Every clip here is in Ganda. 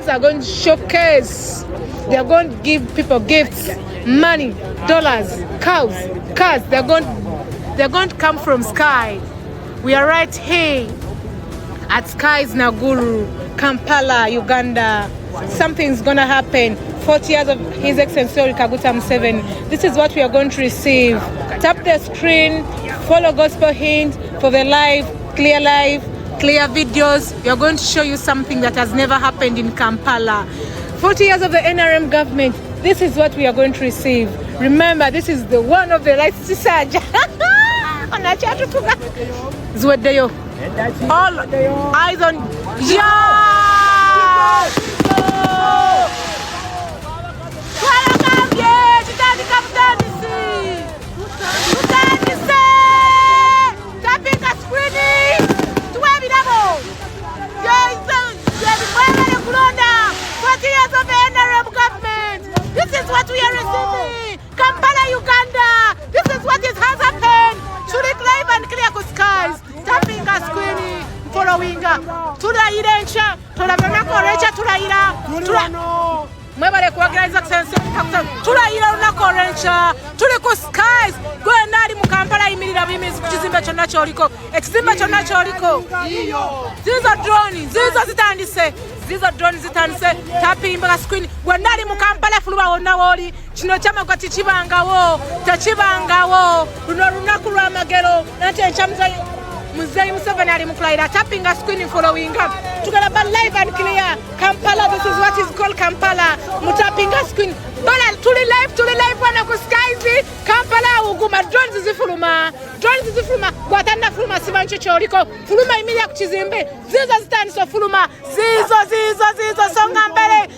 are going to showcase. They are going to give people gifts, money, dollars, cows, cars. They're going to come from Sky. We are right here at Sky's Naguru, Kampala, Uganda. Something's gonna happen. 40 years of His Excellency Kaguta Museveni. This is what we are going to receive. Tap the screen, follow Gospel Hint for the clear videos. We are going to show you something that has never happened in Kampala. 40 years of the NRM government. This is what we are going to receive. Remember, this is the one of the rights to Saj. All eyes on This is what we are receiving. Kampala, Uganda. This is what has happened. Churik live and clear skies. Tapping a screen. Following. Tulaira encha. Tulaira korecha. Tulaira. Mwebale kuwagira sense. Tulaira unakorencha. Tuliku skies. Gwendali mu Kampala imirira bimizi kukizimbe kyonna kyoliko. Ekizimbe kyonna kyoliko. Zizo drone. Zizo zitandise. Zizo drone zitandise. Tapping a screen. Gwendali mu Kampala fuluba wonna woli. Kino kyamagwa kikibangawo. Tekibangawo. Luno lunaku lw'amagero. Nate ekyamuzai Museveni ali mukulaira. Tapping a screen following up. Together live and clear. Kampala, this is what is called Kampala. Mutapping a screen. Bala tuli live wana ku skies. Kampala uguma drones zifuluma. Gwatanda fuluma sibancho choliko. Fuluma imilia kuchizimbe. Zizo zitandise fuluma. Zizo songa mbele.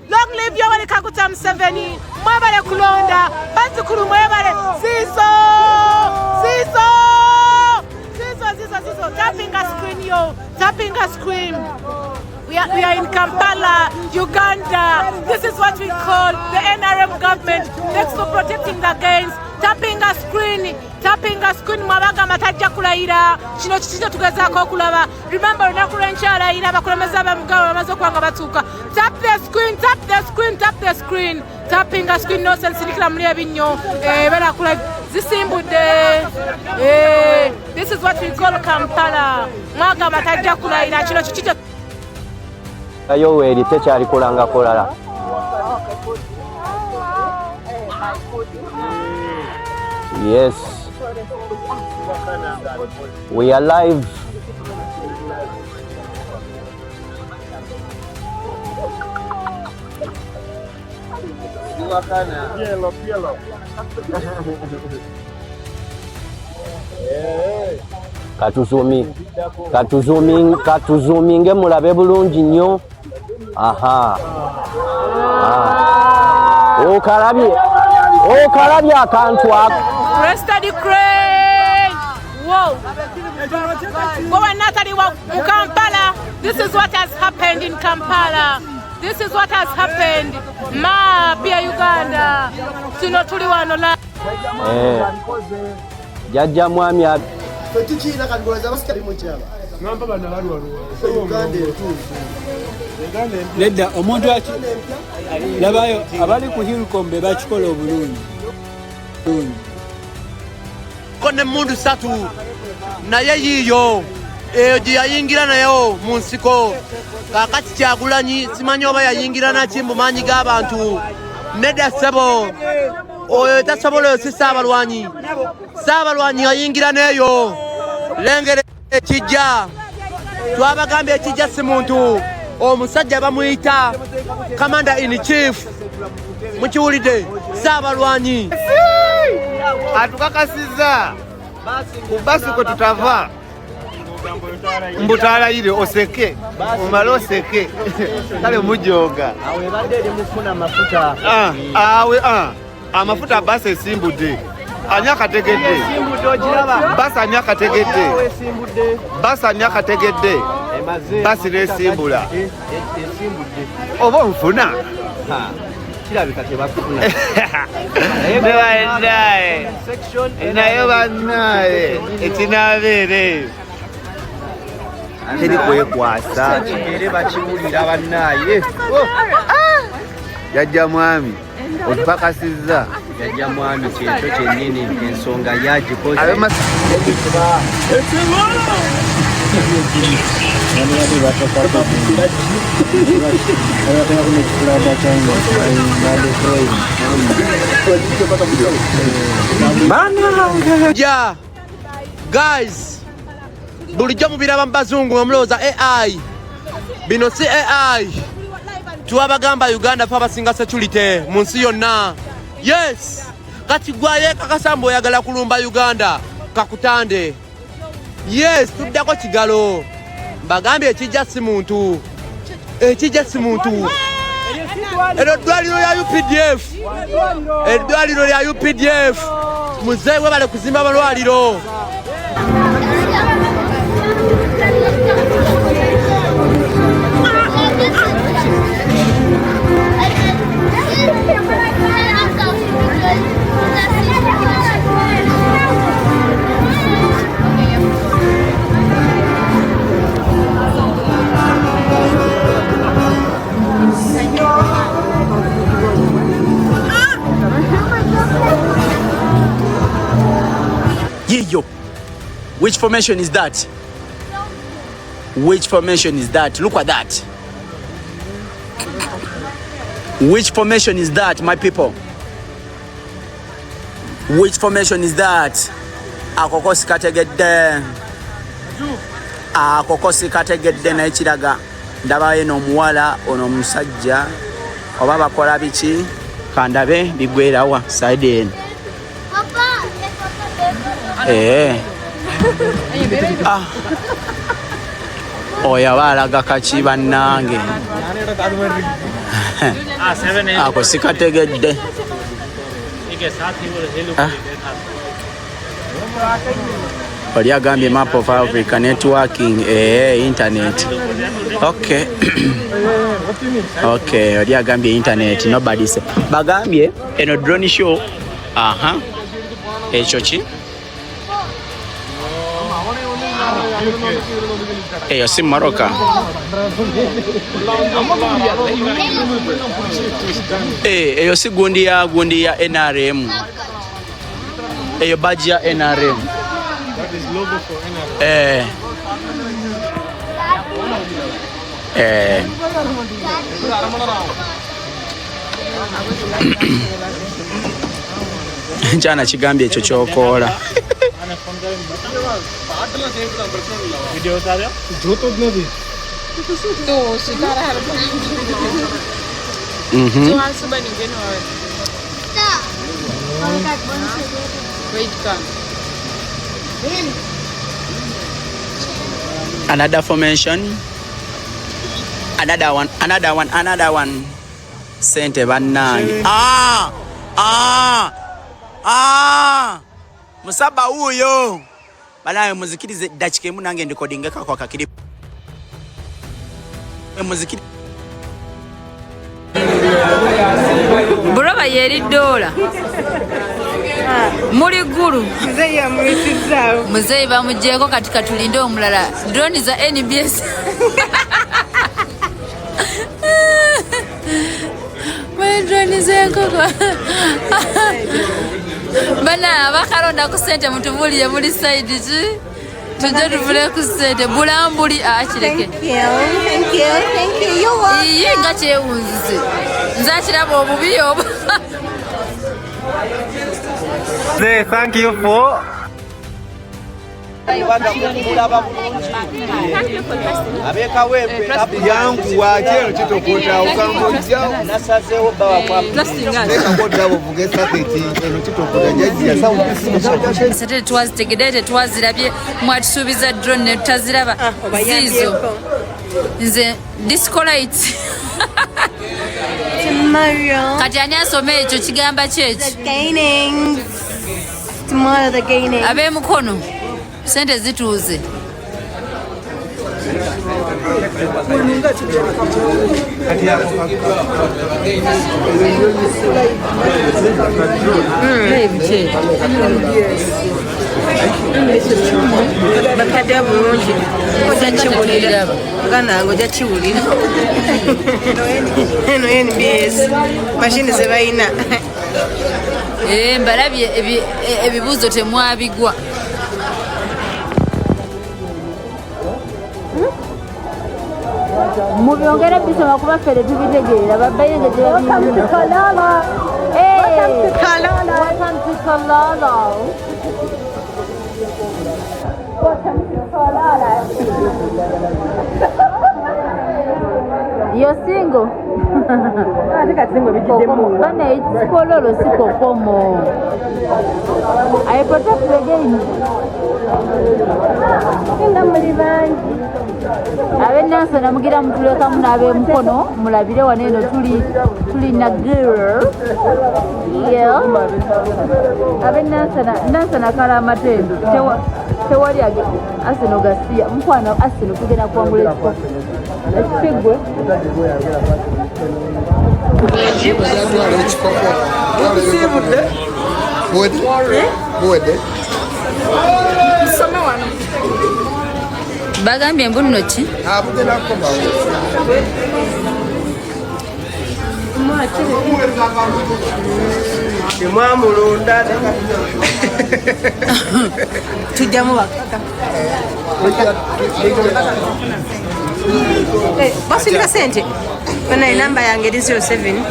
Long live Yoweri Kaguta Museveni. Mwebale kulonda. Bantukulu mwebale. Zizo. Tapping a screen, yo. Tapping a screen. We are in Kampala, Uganda. This is what we call the NRM government. Thanks for protecting the gains. Tapping a screen. Mwabaga matajja kulaira. Kino kikito tugezaako okulaba. Remember nakula enkyala ira bakulemeza bamugawo bamaze okwanga batuuka. Tap the screen. Tapping a screen no sense nikira muli ebinyo. Bera kula zisimbudde. This is what we call Kampala. Mwaga matajja kulaira. Kino kikito Yoweri tekyali kulanga kolala. Yes. We are live. Yellow. Katuzuminge mulabe bulungi nnyo. Aha. Okalabye akantu ako. Press the crane. Whoa. Go and Natalie mu Kampala. This is what has happened in Kampala. This is what has happened. Pia Uganda. Tuno tuli wano la. Jajja mwami Tukiina kangoza basikali mu kyama. Ngamba bana balwa. Uganda etu. Nedda omuntu aki labayo abali ku Hilcombe bakikola obulungi. Kone mundu satu naye yiyo eyo gye yayingira nayo mu nsiko kakati Kyagulanyi simanyi oba yayingira naki mu maanyi g'abantu. Nedda ssebo oyo tasobola si Saabalwanyi yayingira neyo. Lengere ekijja twabagambye ekijja si muntu. Omusajja bamuyita Commander in Chief. Mukiwulidde Saabalwanyi atukakasiza basi ko tutava mbutalayire oseke omala oseke kale mujoga awe badde eri mufuna mafuta. Amafuta basi esimbudde anyakategedde basi anyakategedde basi nesimbula oba nfuna kirabika tebakufuna. naye bannaye ekinabeere teri kwekwasa kigere bakiwulira bannaye. Jajja mwami otupakasizza. Jajja mwami kyekyo kyennyini ensonga yagikoze. Yeah, guys, bulijjo mubiraba mbazungu omulooza AI bino si AI tuwabagamba Uganda fa basinga security mu nsi yonna. Yes, kati gwaye kakasambo oyagala kulumba Uganda kakutande. Yes, tuddako kigalo mbagambye ekijja si muntu, ekijja si muntu. Ero ddwaliro lya UPDF, eddwaliro lya UPDF muzeewe bale kuzimba balwaliro. Yiyo, which formation is that? Which formation is that? Look at that. Which formation is that, my people? Which formation is that? Akokosi kategedde. Akokosi kategedde na ekiraga. Ndabaye n'omuwala ono omusajja oba bakola biki kandabe bigwerawa side eno. Oya balaga kaki bannange. Ako sikategedde. Oli agambye map of Africa networking internet. Okay. Okay, oli agambye internet nobody say. Bagambye eno drone show. Ekyo ki? Eyo si Maroka. Eyo si gundi ya NRM. Eyo badge ya NRM. That is logo for NRM. Njana kigambye ekyo kyokoola. Another formation. Another one. Sente bannange. Musaba huyo. Banaye muzikirize dakika emu nange ndikodinga kwa kakiri. Muzikiri. Buraba yeri dola. Muri guru. Muzei bamujeko katika tulinde omulala. Drone za NBS. Drone za nkoko. Bana bakaronda ku sente mutubuli ya muri side ji. Tujye tuvule ku sente bulambuli akireke. Thank you. Iyi ngache unzise. Nzakirabo obubiyo. Say thank you for yangu wachero chitokota ukamujja nasazeho bawa kwa neka kodda ovuge saketi eno chitokota jaji ya sound sete twazitegeddete twazirabye mwatusuubiza drone ne tutaziraba zizo nze disco lights kati ani asoma ekyo kigamba kyeki ab'emukono sente zituuze bakadde bulungi ojja kiwulira ganange ojja kiwulira eno NBS mashini ze balina mbalabye ebibuuzo temwabigwa mubyongera bisoma kuba fere tubitegeera babbayenge Kalala. Welcome to Kalala. You're single? Bana it's kololo siko komo. I protect the game. Abe nansa namugira mutuleka munabe mkono mulabire waneno tuli na girl. Yeah. Abe nansa nakala amatendo. Tewali age asino gasia mkwana asino kugenda kwangula ekiko. Ekigwe. Bagambye mbu nno ki? Mwamulonda tujjamu bakaka basirika sente bana enamba yange eri 07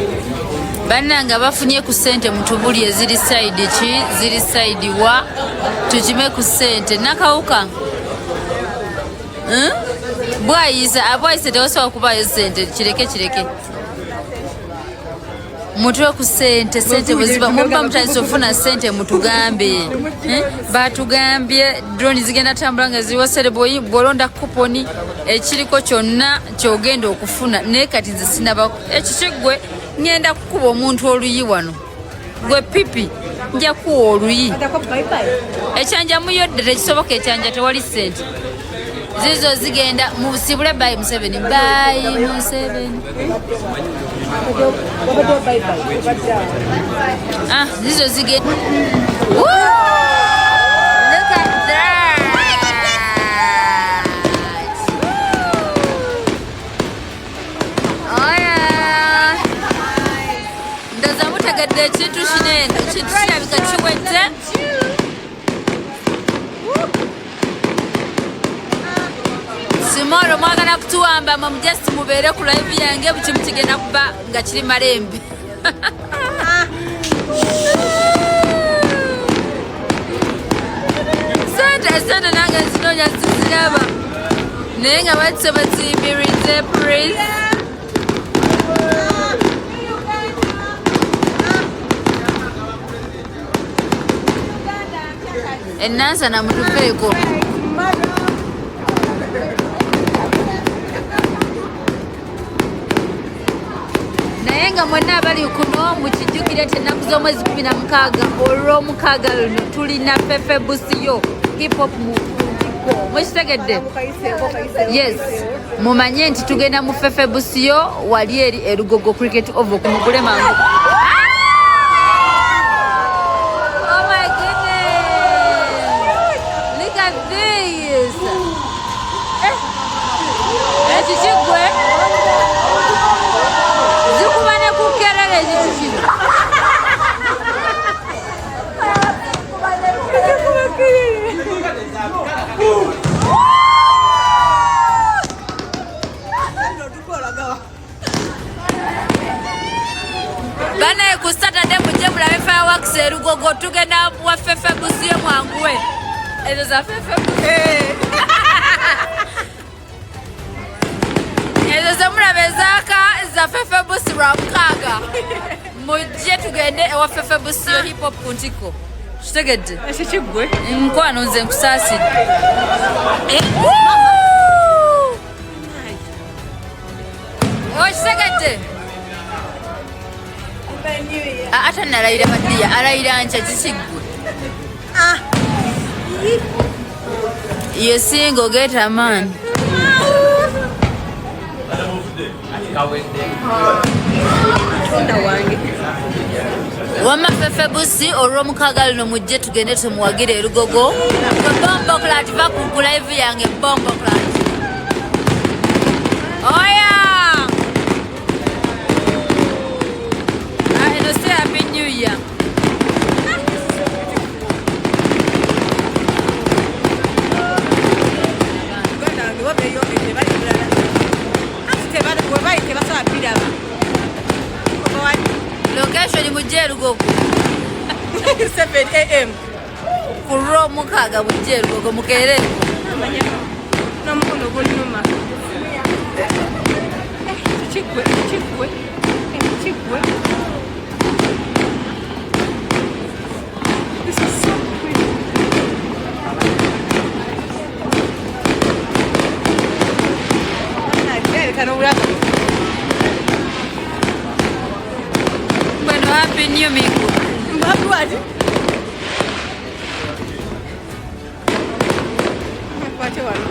bannange bafunye ku ssente mutubulye ziri side ki ziri side wa tukime ku ssente nakawuka bwayise tewasobola kubayo ssente kireke mutwe ku ssente bweziba muba mutandise okufuna ssente mutugambe batugambye drone zigenda tambula nga ziriwo sereboyi bwolonda kuponi ekiriko kyonna kyogenda okufuna naye kati nze sinaba ekikigwe ngenda kukuba omuntu oluyi wano gwe pipi nja kuwa oluyi ekyanja muyodde tekisoboka ekyanja tewali ssente zizo zigenda musibule by Museveni zizo zigenda look at that ndoza mutegedde ekintu kinene ekintu kirabika kiwedde Simoro mwagala kutuwamba just mubeere ku live yange bukimu kigenda kuba nga kiri malembe sente nange zinoonya ziziraba naye nga batise bazimbirize please ennansa namutuveeko naye nga mwenna abali kuno mukijjukire ennaku z'omwezi 16 olw'omukaaga luno tulina fefe busiyo hip hop mukitegedde yes mumanye nti tugenda mu fefe busiyo wali eri erugogo cricket over kumugule mangu ekikigwe zikubane kukerera ekikigwe banaye ku Saturday mujje mulabe fireworks erugogo tugenda wafefe busiye mwanguwe ezo za fefe ezo zemulabe zaaka za fefe busi lwa mukaaga mujje tugende ewa fefe busiyo hip hop ku ntiko kitegedde ekikigwe nkwano nze nkusaasidde okitegedde ate nalayira badiya alayira nca kikigwe you single get a man Wamafefe busi olw'omukaaga luno mujje tugende tumuwagire erugogo bombo clat bakuku live yange bombo clat oya eno say happy new year location mujje erugogo 7 am kuro mukaga mujje erugogo mukerere nomukono gulinuma chikwe this is so pretty bueno happy new miku mbabwadi kwache wano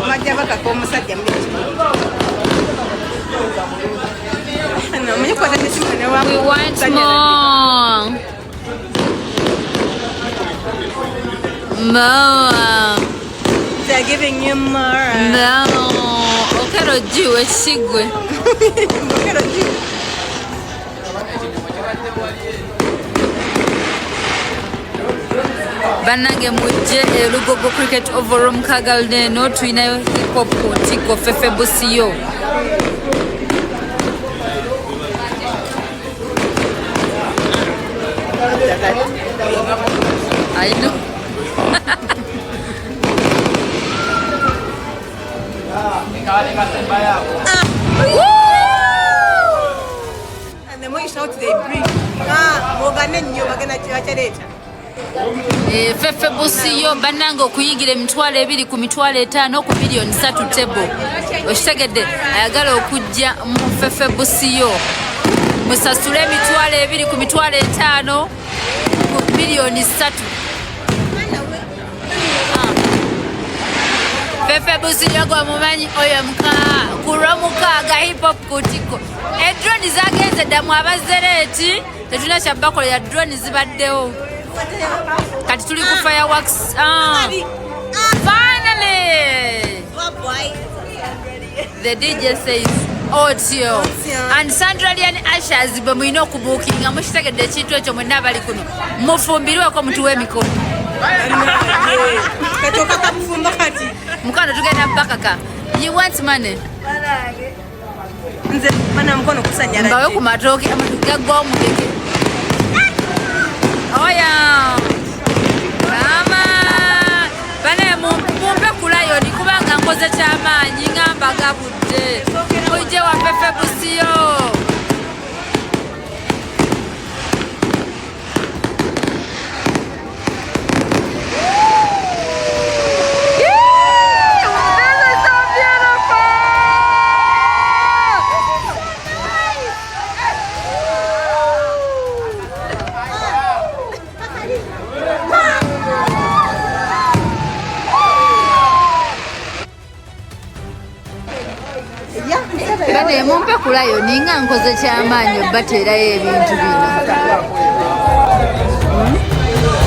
majja bakako omusajja we want more. They're giving you more. No. Okero jiwe shigwe. Okero jiwe. Banange mujje erugogo cricket over mukaga leno twinayo hip hop kutiko fefe busiyo. I know. And the more you shout, they bring. Fefe busiyo banange okuyingira emitwalo 2 ku mitwalo 5 ku milioni 3 tebo oshitegedde ayagala okujja mu fefe busiyo musasule emitwalo 2 ku mitwalo 5 ku milioni 3 fefe busiyo gwa mumanyi oyo muka kurwa mukaga hip hop kutiko drone zagenze damu abazereti tetuna kyabakolo ya drone zibaddewo kati tuli ku fireworks finally the DJ says audio and Sandra Lian Ashes bamwino kubukinga mushitegedde ekintu ekyo mwenna abali kuno mufumbirweko mutu w'emikono katoka kapufumba kati mukano tugenda bakaka you want money nze mana mkono kusanya mbawe ku matoki amatugago omugege oya mama bane mumpe kulayo nikubanga nkoze kyamaanyi ngamba gabudde mujje wa fefe busiyo bane mumpe kulayo ninga nkoze kyamaanyi baterayo ebintu bino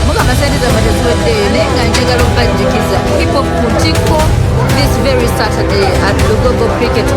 mugamba sente zamate ziweddeyo naye nga njagala obajjukiza hip hop kutiko this very Saturday at Lugogo Cricket